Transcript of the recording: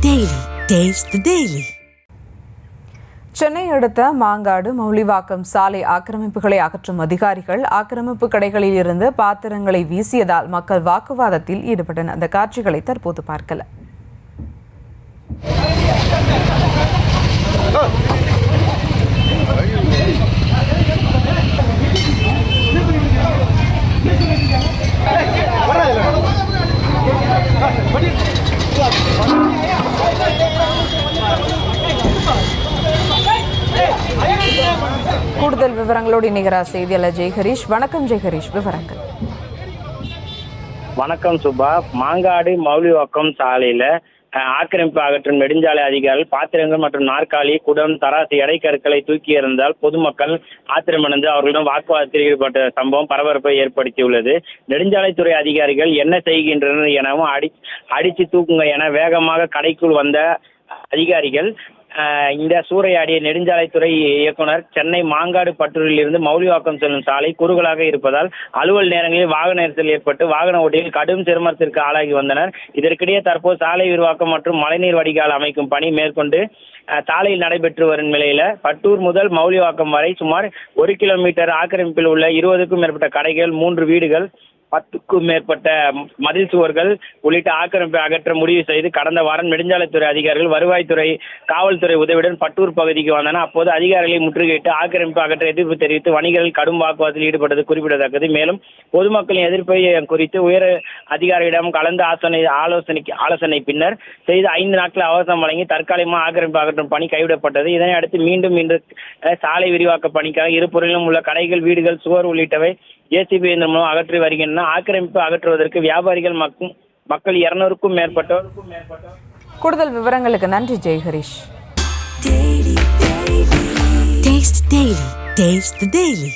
Daily. Taste the Daily. Chennai அடுத்த மாங்காடு மௌலிவாக்கம் சாலை ஆக்கிரமிப்புகளை அகற்றும் அதிகாரிகள் ஆக்கிரமிப்பு கடைகளில் இருந்து பாத்திரங்களை வீசியதால் மக்கள் வாக்குவாதத்தில் ஈடுபட்டனர். அந்த காட்சிகளை தற்போது பார்க்கலாம். கூடுதல் விவரங்களோடு இணைகிறார் செய்தியாளர் ஜெய்ஹரிஷ். வணக்கம் ஜெய்ஹரிஷ், விவரங்கள். வணக்கம் சுபா. மாங்காடு மௌலிவாக்கம் சாலையில ஆக்கிரமிப்பு அகற்றும் நெடுஞ்சாலை அதிகாரிகள் பாத்திரங்கள் மற்றும் நாற்காலி, குடம், தராசு, எடைக்கற்களை தூக்கி எறிந்தால் பொதுமக்கள் ஆத்திரமடைந்து அவர்களிடம் வாக்குவாதத்தில் ஈடுபட்ட சம்பவம் பரபரப்பை ஏற்படுத்தியுள்ளது. நெடுஞ்சாலைத்துறை அதிகாரிகள் என்ன செய்கின்றனர் எனவும் அடிச்சு தூக்குங்க என வேகமாக கடைக்குள் வந்த அதிகாரிகள் இந்த சூறையாடிய நெடுஞ்சாலைத்துறை இயக்குனர் சென்னை மாங்காடு பட்டூரில் இருந்து மௌலிவாக்கம் செல்லும் சாலை குறுகலாக இருப்பதால் அலுவல் நேரங்களில் வாகன நெரிசல் ஏற்பட்டு வாகன ஓட்டிகள் கடும் சிரமத்திற்கு ஆளாகி வந்தனர். இதற்கிடையே தற்போது சாலை விரிவாக்கம் மற்றும் மழைநீர் வடிகால் அமைக்கும் பணி மேற்கொண்டு சாலையில் நடைபெற்று வரும் நிலையில பட்டூர் முதல் மௌலிவாக்கம் வரை சுமார் 1 கிலோமீட்டர் ஆக்கிரமிப்பில் உள்ள 20க்கும் மேற்பட்ட கடைகள், 3 வீடுகள், 10க்கும் மேற்பட்ட மதில் சுவர்கள் உள்ளிட்ட ஆக்கிரமிப்பை அகற்ற முடிவு செய்து கடந்த வாரம் நெடுஞ்சாலைத்துறை அதிகாரிகள், வருவாய்த்துறை, காவல்துறை உதவியுடன் பட்டூர் பகுதிக்கு வந்தனர். அப்போது அதிகாரிகளை முற்றுகையிட்டு ஆக்கிரமிப்பு அகற்ற எதிர்ப்பு தெரிவித்து வணிகர்கள் கடும் வாக்குவாதத்தில் ஈடுபட்டது குறிப்பிடத்தக்கது. மேலும் பொதுமக்களின் எதிர்ப்பை குறித்து உயர் அதிகாரிகளிடம் கலந்து ஆலோசனை பின்னர் செய்து 5 நாட்கள் அவகாசம் வழங்கி தற்காலிகமாக ஆக்கிரமிப்பு அகற்றும் பணி கைவிடப்பட்டது. இதனை அடுத்து மீண்டும் இன்று சாலை விரிவாக்க பணிக்காக இருபுறங்களிலும் உள்ள கடைகள், வீடுகள், சுவர் உள்ளிட்டவை JCB இயந்திரம் மூலம் அகற்றி வருகின்றன. ஆக்கிரமிப்பு அகற்றுவதற்கு வியாபாரிகள் மக்கள் 200க்கும் மேற்பட்டோர். கூடுதல் விவரங்களுக்கு நன்றி ஜெய்ஹரிஷ். Taste the Daily.